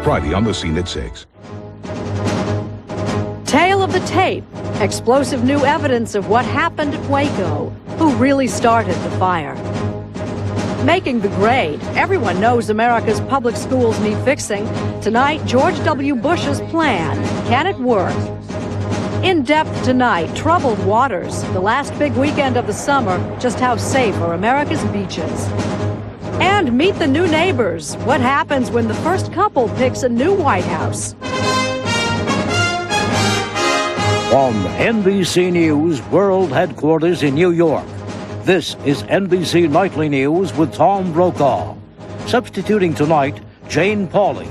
Friday on The Scene at 6. Tale of the tape. Explosive new evidence of what happened at Waco. Who really started the fire? Making the grade. Everyone knows America's public schools need fixing. Tonight, George W. Bush's plan. Can it work? In depth tonight, troubled waters. The last big weekend of the summer. Just how safe are America's beaches? And meet the new neighbors. What happens when the first couple picks a new White House? From NBC News World Headquarters in New York, this is NBC Nightly News with Tom Brokaw. Substituting tonight, Jane Pauley.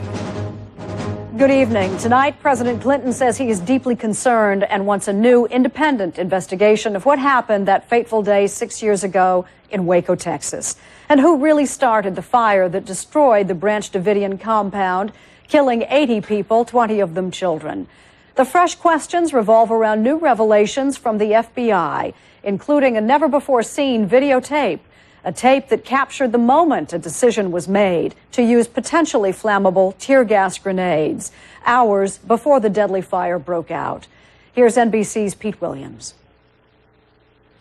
Good evening. Tonight, President Clinton says he is deeply concerned and wants a new independent investigation of what happened that fateful day 6 years ago in Waco, Texas. And who really started the fire that destroyed the Branch Davidian compound, killing 80 people, 20 of them children. The fresh questions revolve around new revelations from the FBI, including a never-before-seen videotape, a tape that captured the moment a decision was made to use potentially flammable tear gas grenades, hours before the deadly fire broke out. Here's NBC's Pete Williams.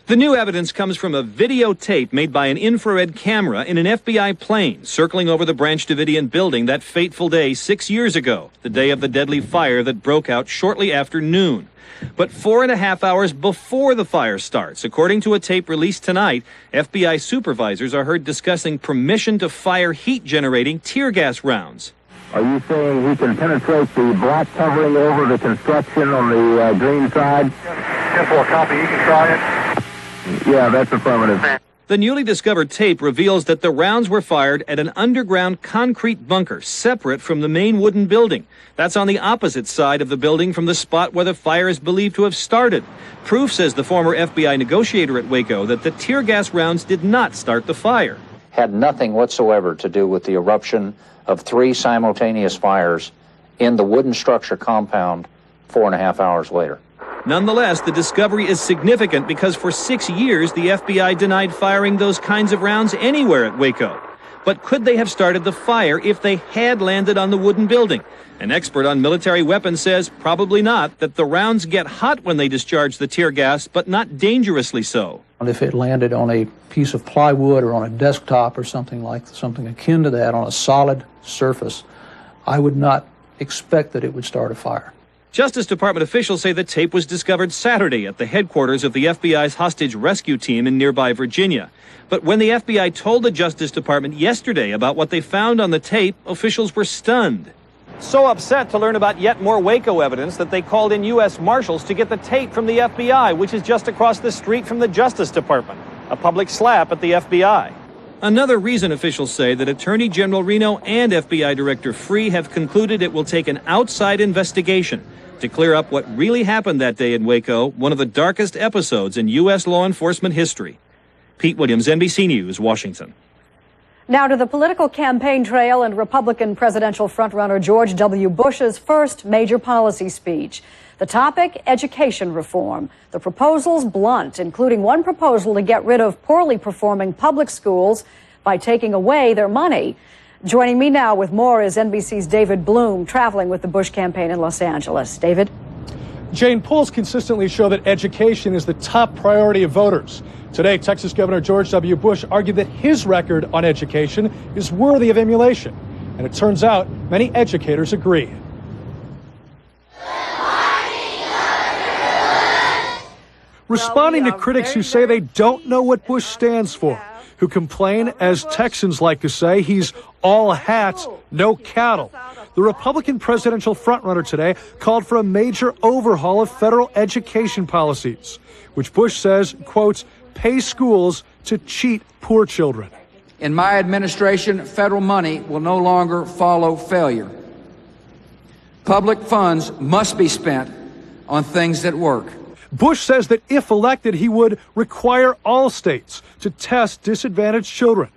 The new evidence comes from a videotape made by an infrared camera in an FBI plane circling over the Branch Davidian building that fateful day 6 years ago, the day of the deadly fire that broke out shortly after noon. But 4.5 hours before the fire starts, according to a tape released tonight, FBI supervisors are heard discussing permission to fire heat-generating tear gas rounds. Are you saying he can penetrate the black covering over the construction on the green side? 10-4 copy, you can try it. Yeah, that's affirmative. The newly discovered tape reveals that the rounds were fired at an underground concrete bunker separate from the main wooden building. That's on the opposite side of the building from the spot where the fire is believed to have started. Proof, says the former FBI negotiator at Waco, that the tear gas rounds did not start the fire. Had nothing whatsoever to do with the eruption of 3 simultaneous fires in the wooden structure compound 4.5 hours later. Nonetheless, the discovery is significant because for 6 years, the FBI denied firing those kinds of rounds anywhere at Waco. But could they have started the fire if they had landed on the wooden building? An expert on military weapons says probably not, that the rounds get hot when they discharge the tear gas, but not dangerously so. If it landed on a piece of plywood or on a desktop or something akin to that on a solid surface, I would not expect that it would start a fire. Justice Department officials say the tape was discovered Saturday at the headquarters of the FBI's hostage rescue team in nearby Virginia. But when the FBI told the Justice Department yesterday about what they found on the tape, officials were stunned. So upset to learn about yet more Waco evidence that they called in U.S. Marshals to get the tape from the FBI, which is just across the street from the Justice Department. A public slap at the FBI. Another reason officials say that Attorney General Reno and FBI Director Free have concluded it will take an outside investigation to clear up what really happened that day in Waco, one of the darkest episodes in U.S. law enforcement history. Pete Williams, NBC News, Washington. Now to the political campaign trail and Republican presidential frontrunner George W. Bush's first major policy speech. The topic, education reform. The proposals blunt, including one proposal to get rid of poorly performing public schools by taking away their money. Joining me now with more is NBC's David Bloom, traveling with the Bush campaign in Los Angeles. David? Jane, polls consistently show that education is the top priority of voters. Today, Texas Governor George W. Bush argued that his record on education is worthy of emulation. And it turns out many educators agree. Responding to critics who say they don't know what Bush stands for, who complain, as Texans like to say, he's all hats, no cattle. The Republican presidential frontrunner today called for a major overhaul of federal education policies, which Bush says, quote, pay schools to cheat poor children. In my administration, federal money will no longer follow failure. Public funds must be spent on things that work. Bush says that if elected, he would require all states to test disadvantaged children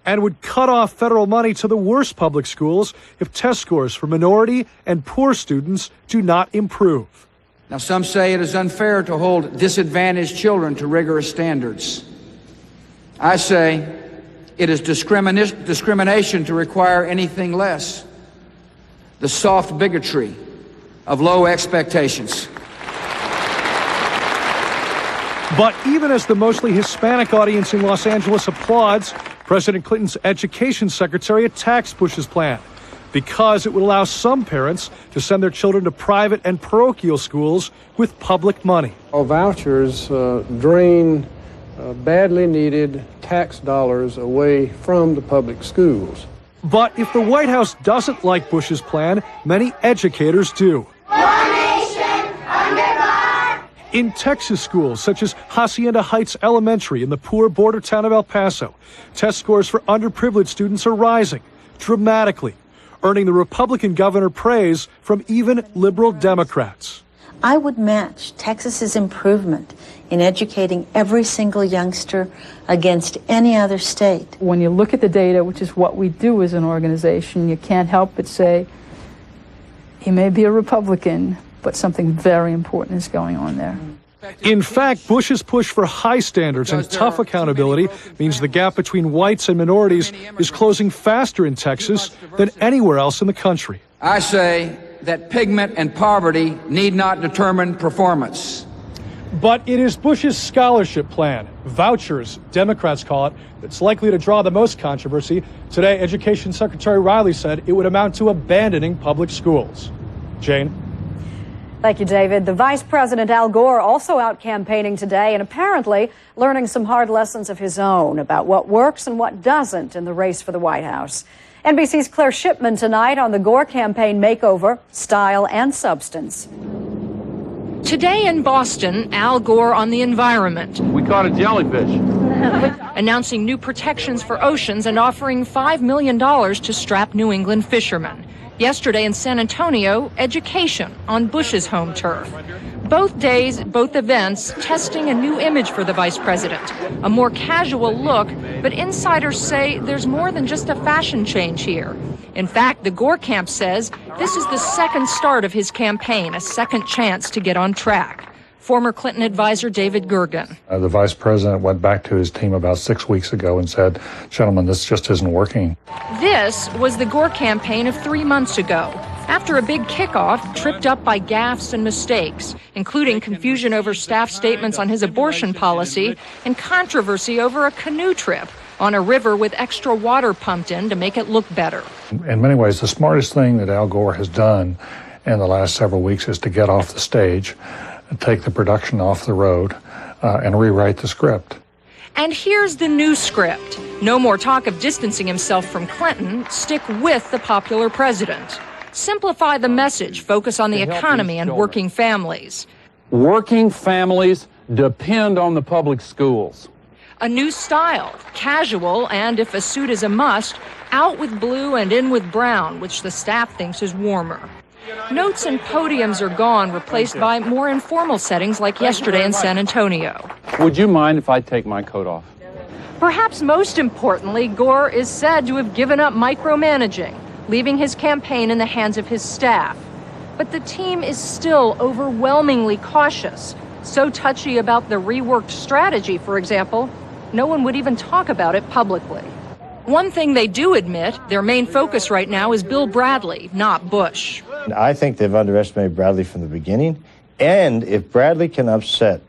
and would cut off federal money to the worst public schools if test scores for minority and poor students do not improve. Now, some say it is unfair to hold disadvantaged children to rigorous standards. I say it is discrimination to require anything less. the soft bigotry of low expectations. But even as the mostly Hispanic audience in Los Angeles applauds, President Clinton's education secretary attacks Bush's plan because it would allow some parents to send their children to private and parochial schools with public money. Vouchers drain badly needed tax dollars away from the public schools. But if the White House doesn't like Bush's plan, many educators do. One nation under God. In Texas schools, such as Hacienda Heights Elementary in the poor border town of El Paso, test scores for underprivileged students are rising dramatically, earning the Republican governor praise from even liberal Democrats. I would match Texas's improvement in educating every single youngster against any other state. When you look at the data, which is what we do as an organization, you can't help but say, he may be a Republican, but something very important is going on there. In fact, Bush's push for high standards and tough accountability means the gap between whites and minorities is closing faster in Texas than anywhere else in the country. I say that pigment and poverty need not determine performance. But it is Bush's scholarship plan, vouchers, Democrats call it, that's likely to draw the most controversy. Today, Education Secretary Riley said it would amount to abandoning public schools. Jane? Thank you, David. The Vice President Al Gore also out campaigning today and apparently learning some hard lessons of his own about what works and what doesn't in the race for the White House. NBC's Claire Shipman tonight on the Gore campaign makeover, style and substance. Today in Boston, Al Gore on the environment. We caught a jellyfish. Announcing new protections for oceans and offering $5 million to strap New England fishermen. Yesterday in San Antonio, education on Bush's home turf. Both days, both events, testing a new image for the vice president. A more casual look, but insiders say there's more than just a fashion change here. In fact, the Gore camp says this is the second start of his campaign, a second chance to get on track. Former Clinton advisor David Gergen. The vice president went back to his team about 6 weeks ago and said, gentlemen, this just isn't working. This was the Gore campaign of 3 months ago. After a big kickoff, tripped up by gaffes and mistakes, including confusion over staff statements on his abortion policy and controversy over a canoe trip on a river with extra water pumped in to make it look better. In many ways, the smartest thing that Al Gore has done in the last several weeks is to get off the stage, take the production off the road, and rewrite the script. And here's the new script. No more talk of distancing himself from Clinton. Stick with the popular president. Simplify the message. Focus on the economy and working families. Working families depend on the public schools. A new style, casual, and if a suit is a must, out with blue and in with brown, which the staff thinks is warmer. Notes and podiums are gone, replaced by more informal settings like yesterday in San Antonio. Would you mind if I take my coat off? Perhaps most importantly, Gore is said to have given up micromanaging, leaving his campaign in the hands of his staff. But the team is still overwhelmingly cautious, so touchy about the reworked strategy, for example, no one would even talk about it publicly. One thing they do admit, their main focus right now is Bill Bradley, not Bush. I think they've underestimated Bradley from the beginning. And if Bradley can upset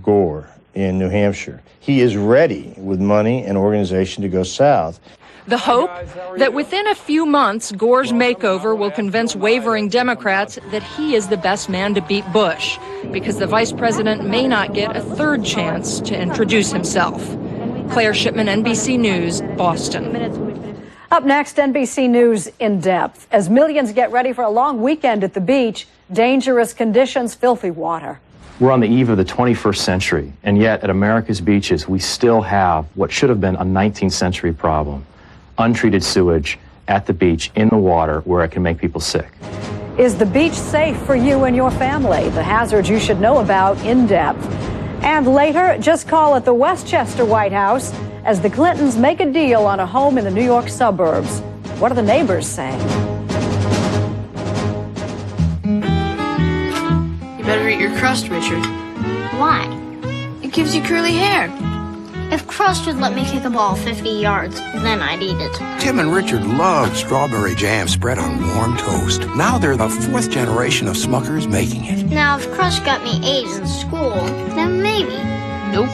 Gore in New Hampshire, he is ready with money and organization to go south. The hope that within a few months, Gore's makeover will convince wavering Democrats that he is the best man to beat Bush, because the vice president may not get a third chance to introduce himself. Claire Shipman, NBC News, Boston. Up next, NBC News in depth. As millions get ready for a long weekend at the beach, dangerous conditions, filthy water. We're on the eve of the 21st century, and yet at America's beaches, we still have what should have been a 19th century problem. Untreated sewage at the beach, in the water, where it can make people sick. Is the beach safe for you and your family? The hazards you should know about in depth. And later, just call at the Westchester White House as the Clintons make a deal on a home in the New York suburbs. What are the neighbors saying? You better eat your crust, Richard. Why? It gives you curly hair. If Crust would let me kick a ball 50 yards, then I'd eat it. Tim and Richard loved strawberry jam spread on warm toast. Now they're the 4th generation of Smuckers making it. Now, if Crust got me A's in school, then maybe. Nope.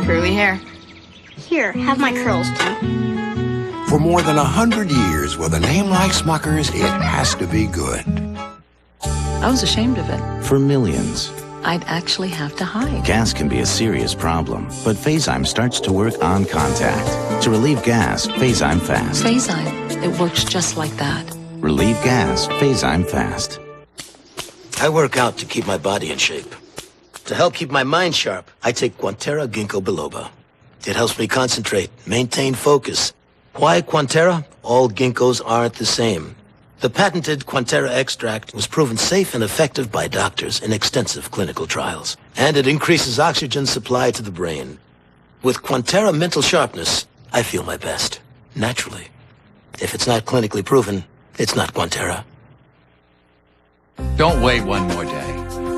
Curly hair. Here, have my curls, Tim. For more than 100 years, with a name like Smuckers, it has to be good. I was ashamed of it. For millions, I'd actually have to hide. gas can be a serious problem, but Phazyme starts to work on contact. To relieve gas, Phazyme Fast. Phazyme, it works just like that. Relieve gas, Phazyme Fast. I work out to keep my body in shape. To help keep my mind sharp, I take Quantera Ginkgo biloba. It helps me concentrate, maintain focus. Why Quantera? All ginkgos aren't the same. The patented Quantera extract was proven safe and effective by doctors in extensive clinical trials. And it increases oxygen supply to the brain. With Quantera mental sharpness, I feel my best. Naturally. If it's not clinically proven, it's not Quantera. Don't wait one more day.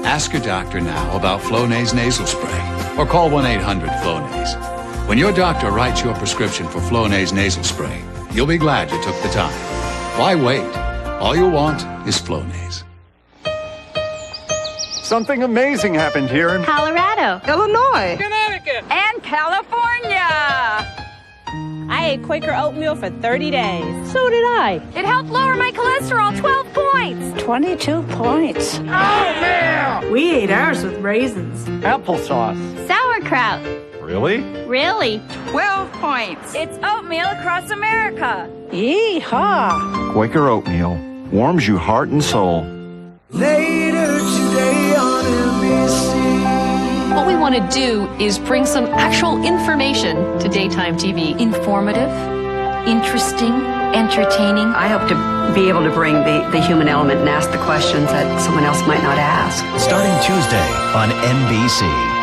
Ask your doctor now about Flonase nasal spray, or call 1-800-FLONASE. When your doctor writes your prescription for Flonase nasal spray, you'll be glad you took the time. Why wait? All you want is Flonase. Something amazing happened here in Colorado, Illinois, Connecticut, and California. I ate Quaker oatmeal for 30 days. So did I. It helped lower my cholesterol 12 points. 22 points. Oh, man! We ate ours with raisins. Applesauce. sauerkraut. Really? Really? 12 points. It's oatmeal across America. Yee-haw. Quaker oatmeal warms you heart and soul. Later today on NBC. What we want to do is bring some actual information to daytime TV. Informative, interesting, entertaining. I hope to be able to bring the human element and ask the questions that someone else might not ask. Starting Tuesday on NBC.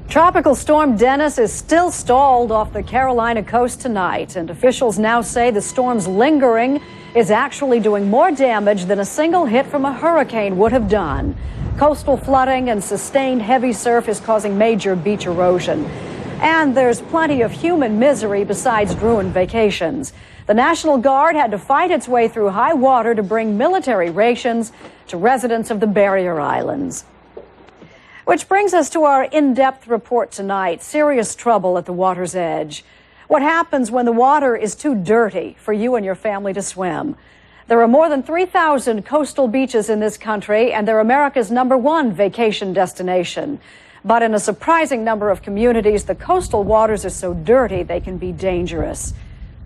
Tropical storm Dennis is still stalled off the Carolina coast tonight, and officials now say the storm's lingering is actually doing more damage than a single hit from a hurricane would have done. Coastal flooding and sustained heavy surf is causing major beach erosion. And there's plenty of human misery besides ruined vacations. The National Guard had to fight its way through high water to bring military rations to residents of the barrier islands. Which brings us to our in-depth report tonight. Serious trouble at the water's edge. What happens when the water is too dirty for you and your family to swim? There are more than 3,000 coastal beaches in this country, and they're America's #1 vacation destination. But in a surprising number of communities, the coastal waters are so dirty they can be dangerous.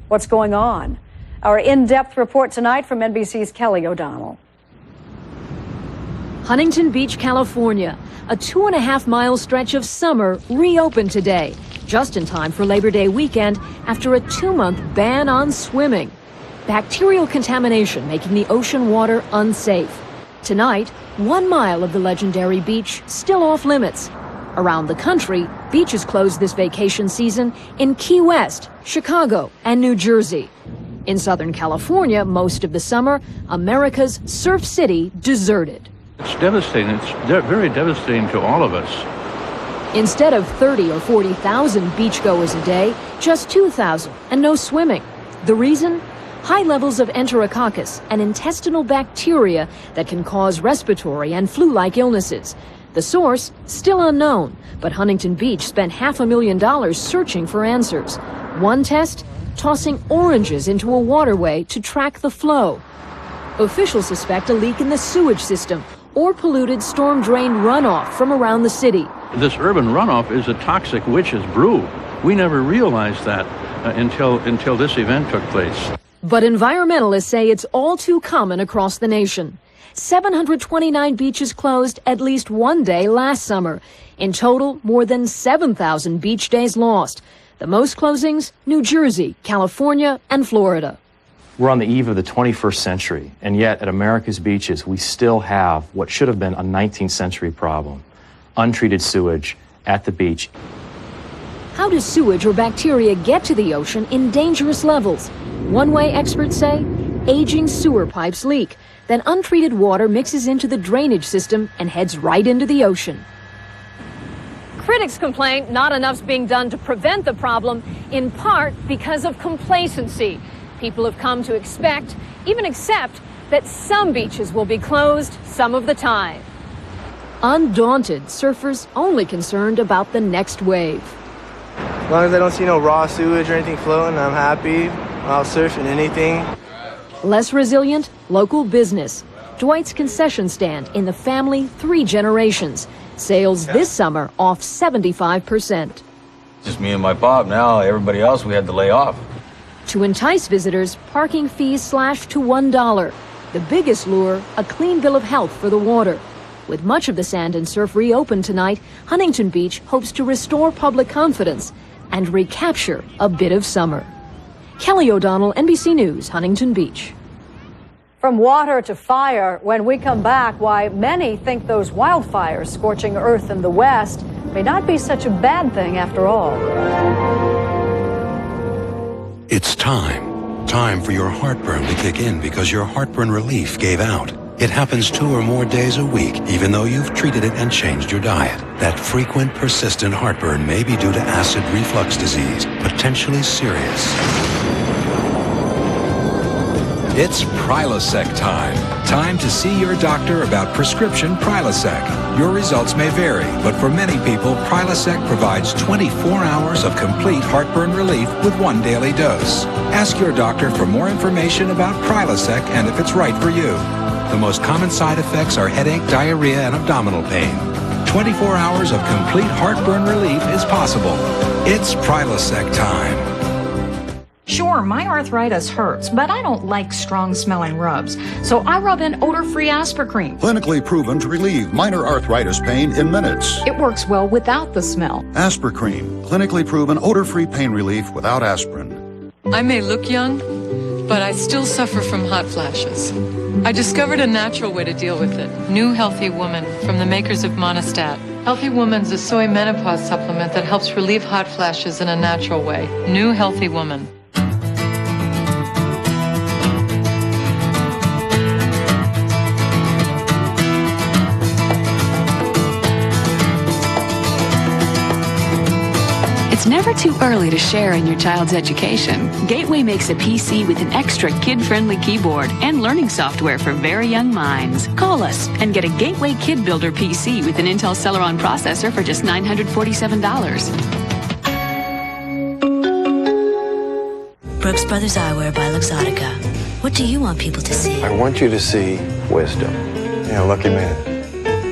What's going on? Our in-depth report tonight from NBC's Kelly O'Donnell. Huntington Beach, California. A 2.5-mile stretch of summer reopened today, just in time for Labor Day weekend after a 2-month ban on swimming. Bacterial contamination making the ocean water unsafe. Tonight, 1 mile of the legendary beach still off limits. Around the country, beaches closed this vacation season in Key West, Chicago, and New Jersey. In Southern California, most of the summer, America's Surf City deserted. It's devastating. It's very devastating to all of us. Instead of 30 or 40,000 beachgoers a day, just 2,000 and no swimming. The reason? High levels of enterococcus, an intestinal bacteria that can cause respiratory and flu-like illnesses. The source, still unknown, but Huntington Beach spent $500,000 searching for answers. One test, tossing oranges into a waterway to track the flow. Officials suspect a leak in the sewage system or polluted storm drain runoff from around the city. This urban runoff is a toxic witch's brew. We never realized that until this event took place. But environmentalists say it's all too common across the nation. 729 beaches closed at least one day last summer. In total, more than 7,000 beach days lost. The most closings, New Jersey, California, and Florida. We're on the eve of the 21st century, and yet at America's beaches, we still have what should have been a 19th century problem. Untreated sewage at the beach. How does sewage or bacteria get to the ocean in dangerous levels? One way, experts say, aging sewer pipes leak. Then untreated water mixes into the drainage system and heads right into the ocean. Critics complain not enough's being done to prevent the problem, in part because of complacency. People have come to expect, even accept, that some beaches will be closed some of the time. Undaunted, surfers only concerned about the next wave. As long as I don't see no raw sewage or anything floating, I'm happy. I'll surf in anything. Less resilient, local business. Dwight's concession stand in the family 3 generations. Sales this summer off 75%. Just me and my pop now. Everybody else we had to lay off. To entice visitors, parking fees slashed to $1. The biggest lure, a clean bill of health for the water. With much of the sand and surf reopened tonight, Huntington Beach hopes to restore public confidence and recapture a bit of summer. Kelly O'Donnell, NBC News, Huntington Beach. From water to fire, when we come back, why many think those wildfires scorching earth in the West may not be such a bad thing after all. It's time. Time for your heartburn to kick in because your heartburn relief gave out. It happens 2 or more days a week, even though you've treated it and changed your diet. That frequent, persistent heartburn may be due to acid reflux disease, potentially serious. It's Prilosec time. Time to see your doctor about prescription Prilosec. Your results may vary, but for many people, Prilosec provides 24 hours of complete heartburn relief with 1 daily dose. Ask your doctor for more information about Prilosec and if it's right for you. The most common side effects are headache, diarrhea, and abdominal pain. 24 hours of complete heartburn relief is possible. It's Prilosec time. Sure, my arthritis hurts, but I don't like strong-smelling rubs, so I rub in odor-free Aspercreme. Clinically proven to relieve minor arthritis pain in minutes. It works well without the smell. Aspercreme, clinically proven odor-free pain relief without aspirin. I may look young, but I still suffer from hot flashes. I discovered a natural way to deal with it. New Healthy Woman from the makers of Monistat. Healthy Woman's a soy menopause supplement that helps relieve hot flashes in a natural way. New Healthy Woman. It's never too early to share in your child's education. Gateway makes a PC with an extra kid-friendly keyboard and learning software for very young minds. Call us and get a Gateway Kid Builder PC with an Intel Celeron processor for just $947. Brooks Brothers Eyewear by Luxottica. What do you want people to see? I want you to see wisdom. Yeah, lucky man.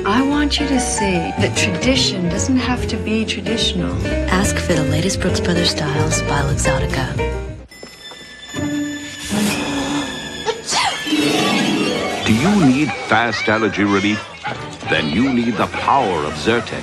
I want you to see that tradition doesn't have to be traditional. Ask for the latest Brooks Brothers styles by Luxottica. Do you need fast allergy relief? Then you need the power of Zyrtec.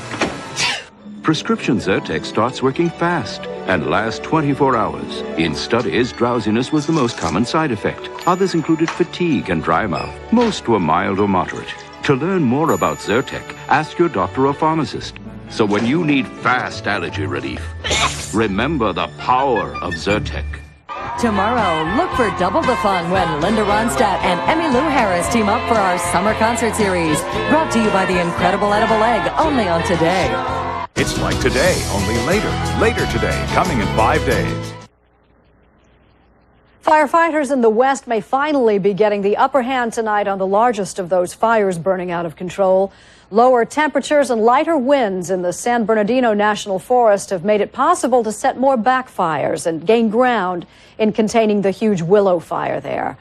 Prescription Zyrtec starts working fast and lasts 24 hours. In studies, drowsiness was the most common side effect. Others included fatigue and dry mouth. Most were mild or moderate. To learn more about Zyrtec, ask your doctor or pharmacist. So when you need fast allergy relief, remember the power of Zyrtec. Tomorrow, look for double the fun when Linda Ronstadt and Emmylou Harris team up for our summer concert series. Brought to you by the Incredible Edible Egg, only on Today. It's like Today, only later. Later today, coming in 5 days. Firefighters in the West may finally be getting the upper hand tonight on the largest of those fires burning out of control. Lower temperatures and lighter winds in the San Bernardino National Forest have made it possible to set more backfires and gain ground in containing the huge willow fire there.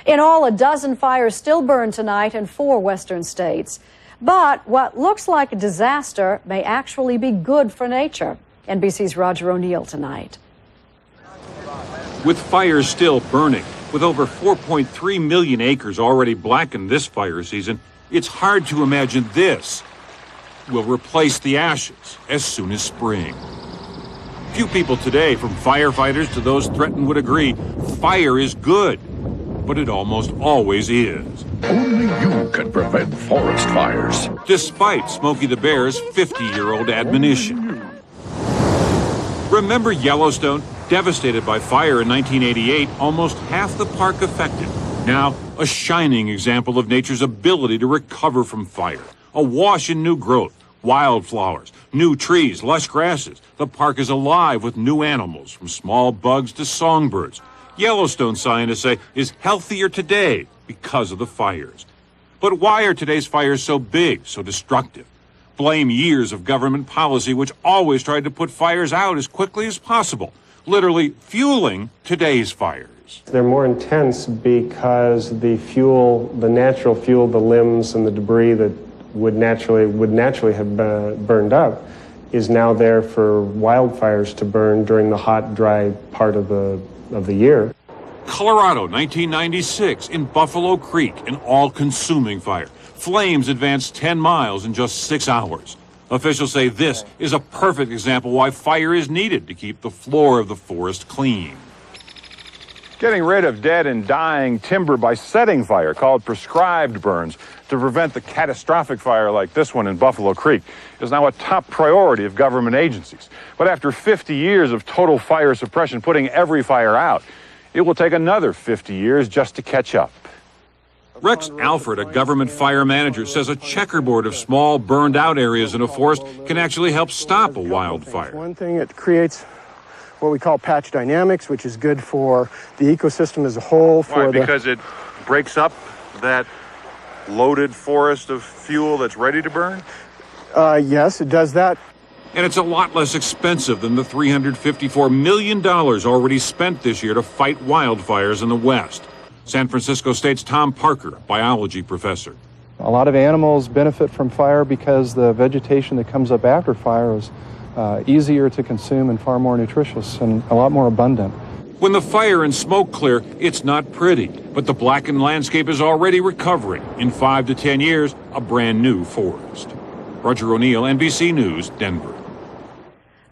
In all, a dozen fires still burn tonight in 4 western states. But what looks like a disaster may actually be good for nature. NBC's Roger O'Neill tonight. With fires still burning, with over 4.3 million acres already blackened this fire season, it's hard to imagine this will replace the ashes as soon as spring. Few people today, from firefighters to those threatened, would agree fire is good, but it almost always is. Only you can prevent forest fires. Despite Smokey the Bear's 50-year-old admonition. Remember Yellowstone? Devastated by fire in 1988, almost half the park affected. Now, a shining example of nature's ability to recover from fire. Awash in new growth, Wildflowers, new trees, lush grasses. The park is alive with new animals, from small bugs to songbirds. Yellowstone, scientists say, is healthier today because of the fires. But why are today's fires so big, so destructive? Blame years of government policy which always tried to put fires out as quickly as possible, literally fueling today's fires. They're more intense because the fuel, the natural fuel, the limbs and the debris that would naturally have burned up is now there for wildfires to burn during the hot, dry part of the year. Colorado, 1996, in Buffalo Creek, an all-consuming fire. Flames advanced 10 miles in just 6 hours. Officials say this is a perfect example why fire is needed to keep the floor of the forest clean. Getting rid of dead and dying timber by setting fire, called prescribed burns, to prevent the catastrophic fire like this one in Buffalo Creek, is now a top priority of government agencies. But after 50 years of total fire suppression, putting every fire out, it will take another 50 years just to catch up. Rex Alford, a government fire manager, says a checkerboard of small burned out areas in a forest can actually help stop a wildfire. One thing, it creates what we call patch dynamics, which is good for the ecosystem as a whole. Why? Because it breaks up that loaded forest of fuel that's ready to burn? Yes, it does that. And it's a lot less expensive than the $354 million already spent this year to fight wildfires in the West. San Francisco State's Tom Parker, a biology professor. A lot of animals benefit from fire because the vegetation that comes up after fire is easier to consume and far more nutritious and a lot more abundant. When the fire and smoke clear, it's not pretty, but the blackened landscape is already recovering. In 5 to 10 years, a brand new forest. Roger O'Neill, NBC News, Denver.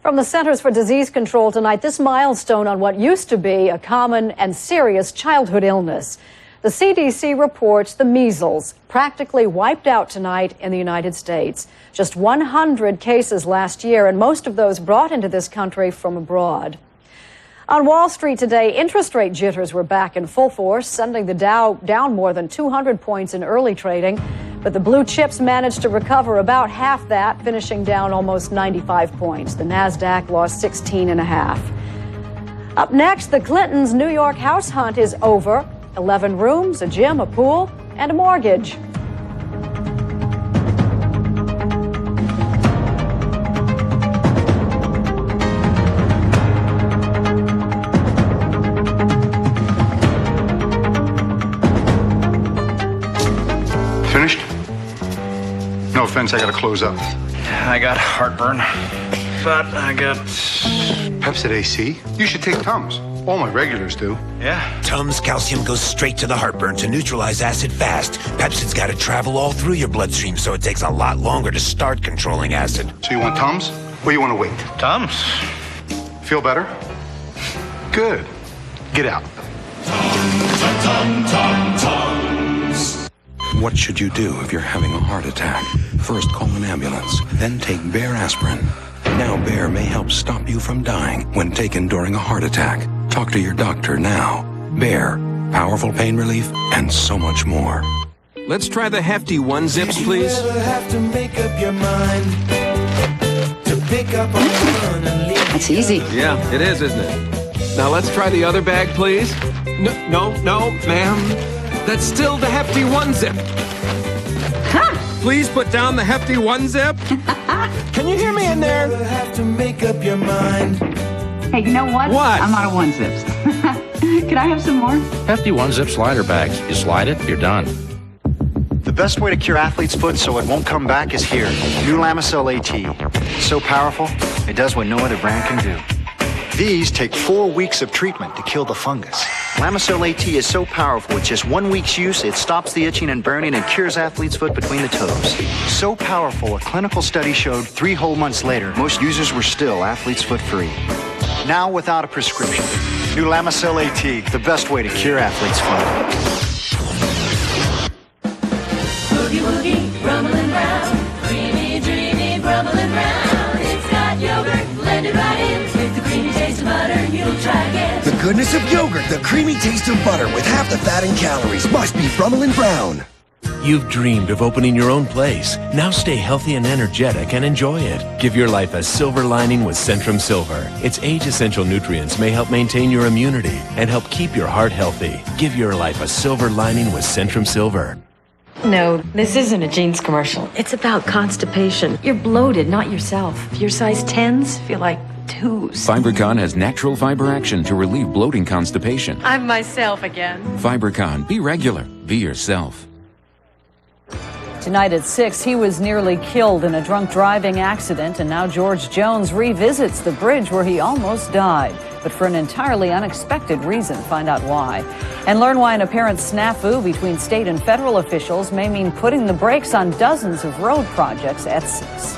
From the Centers for Disease Control tonight, this milestone on what used to be a common and serious childhood illness. The CDC reports the measles practically wiped out tonight in the United States. Just 100 cases last year, and most of those brought into this country from abroad. On Wall Street today, interest rate jitters were back in full force, sending the Dow down more than 200 points in early trading. But the blue chips managed to recover about half that, finishing down almost 95 points. The NASDAQ lost 16.5. Up next, the Clintons' New York house hunt is over. 11 rooms, a gym, a pool, and a mortgage. Finished? No offense, I gotta close up. I got heartburn, but I got Pepsid AC? You should take Tums. All my regulars do. Yeah. Tums calcium goes straight to the heartburn to neutralize acid fast. Pepsid's got to travel all through your bloodstream, so it takes a lot longer to start controlling acid. So you want Tums, or you want to wait? Tums. Feel better? Good. Get out. Tums. What should you do if you're having a heart attack? First, call an ambulance, then take Bayer aspirin. Now Bayer may help stop you from dying when taken during a heart attack. Talk to your doctor now. Bayer, powerful pain relief and so much more. Let's try the hefty one zips, please. You ever have to make up your mind to pick up on one and leave. That's easy. Yeah, it is, isn't it? Now let's try the other bag, please. No, ma'am. That's still the hefty one zip. Please put down the hefty one zip. Can you hear me in there? You ever have to make up your mind. Hey, you know what? What? I'm out of one zips. Can I have some more? Hefty one zip slider bags. You slide it, you're done. The best way to cure athlete's foot so it won't come back is here. New Lamisil AT. So powerful, it does what no other brand can do. These take 4 weeks of treatment to kill the fungus. Lamisil AT is so powerful, with just 1 week's use, it stops the itching and burning and cures athlete's foot between the toes. So powerful, a clinical study showed 3 whole months later, most users were still athlete's foot free. Now without a prescription. New Lamisil AT, the best way to cure athlete's foot. Boogie woogie, rumbling round, creamy, dreamy, rumbling round. It's got yogurt blended right in with the creamy taste of butter. You'll try again. The goodness of yogurt, the creamy taste of butter with half the fat and calories. Must be Rummelin' Brown. You've dreamed of opening your own place. Now stay healthy and energetic and enjoy it. Give your life a silver lining with Centrum Silver. Its age-essential nutrients may help maintain your immunity and help keep your heart healthy. Give your life a silver lining with Centrum Silver. No, this isn't a jeans commercial. It's about constipation. You're bloated, not yourself. Your size 10s feel like 2s. FiberCon has natural fiber action to relieve bloating constipation. I'm myself again. FiberCon, be regular, be yourself. Tonight at 6, he was nearly killed in a drunk driving accident, and now George Jones revisits the bridge where he almost died, but for an entirely unexpected reason. Find out why. And learn why an apparent snafu between state and federal officials may mean putting the brakes on dozens of road projects at 6.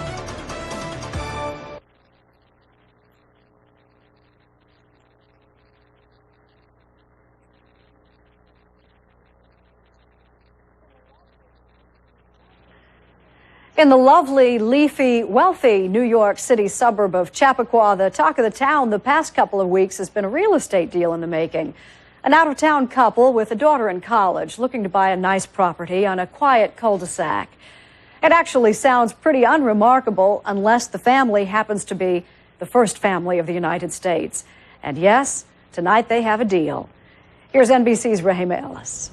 In the lovely, leafy, wealthy New York City suburb of Chappaqua, the talk of the town the past couple of weeks has been a real estate deal in the making. An out-of-town couple with a daughter in college looking to buy a nice property on a quiet cul-de-sac. It actually sounds pretty unremarkable unless the family happens to be the first family of the United States. And yes, tonight they have a deal. Here's NBC's Rahima Ellis.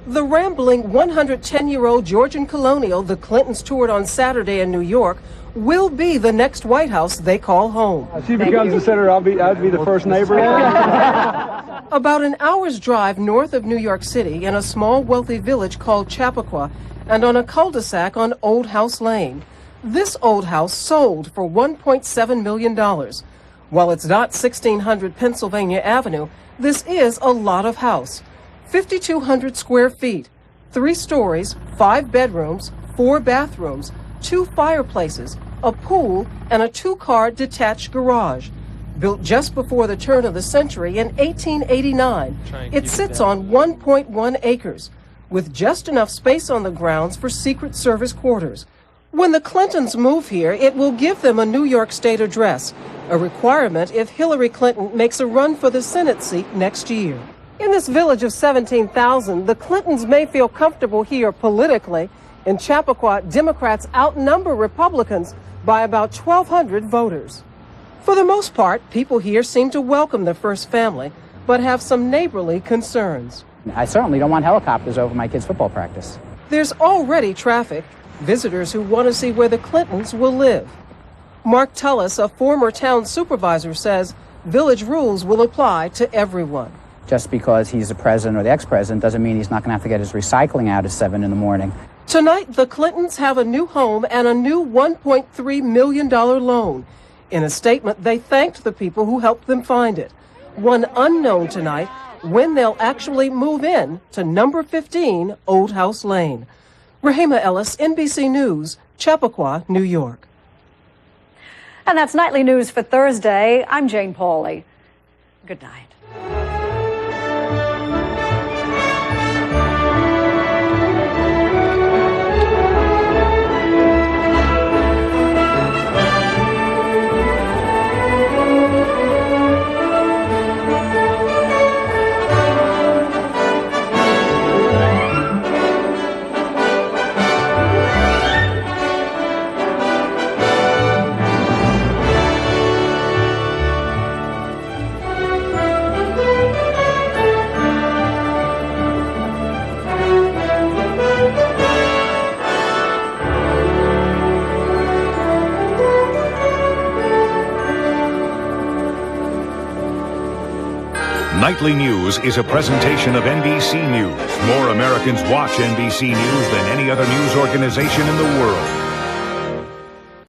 The rambling 110-year-old Georgian colonial the Clintons toured on Saturday in New York will be the next White House they call home. If she becomes the senator, I'd be the first neighbor. About an hour's drive north of New York City in a small wealthy village called Chappaqua and on a cul-de-sac on Old House Lane. This old house sold for $1.7 million. While it's not 1600 Pennsylvania Avenue, this is a lot of house. 5,200 square feet, 3 stories, 5 bedrooms, 4 bathrooms, 2 fireplaces, a pool, and a 2-car detached garage. Built just before the turn of the century in 1889, it sits on 1.1 acres, with just enough space on the grounds for Secret Service quarters. When the Clintons move here, it will give them a New York State address, a requirement if Hillary Clinton makes a run for the Senate seat next year. In this village of 17,000, the Clintons may feel comfortable here politically. In Chappaqua, Democrats outnumber Republicans by about 1,200 voters. For the most part, people here seem to welcome the first family, but have some neighborly concerns. I certainly don't want helicopters over my kids' football practice. There's already traffic, visitors who want to see where the Clintons will live. Mark Tullis, a former town supervisor, says village rules will apply to everyone. Just because he's the president or the ex-president doesn't mean he's not going to have to get his recycling out at 7 in the morning. Tonight, the Clintons have a new home and a new $1.3 million loan. In a statement, they thanked the people who helped them find it. One unknown tonight, when they'll actually move in to number 15 Old House Lane. Rahima Ellis, NBC News, Chappaqua, New York. And that's Nightly News for Thursday. I'm Jane Pauley. Good night. Nightly News is a presentation of NBC News. More Americans watch NBC News than any other news organization in the world.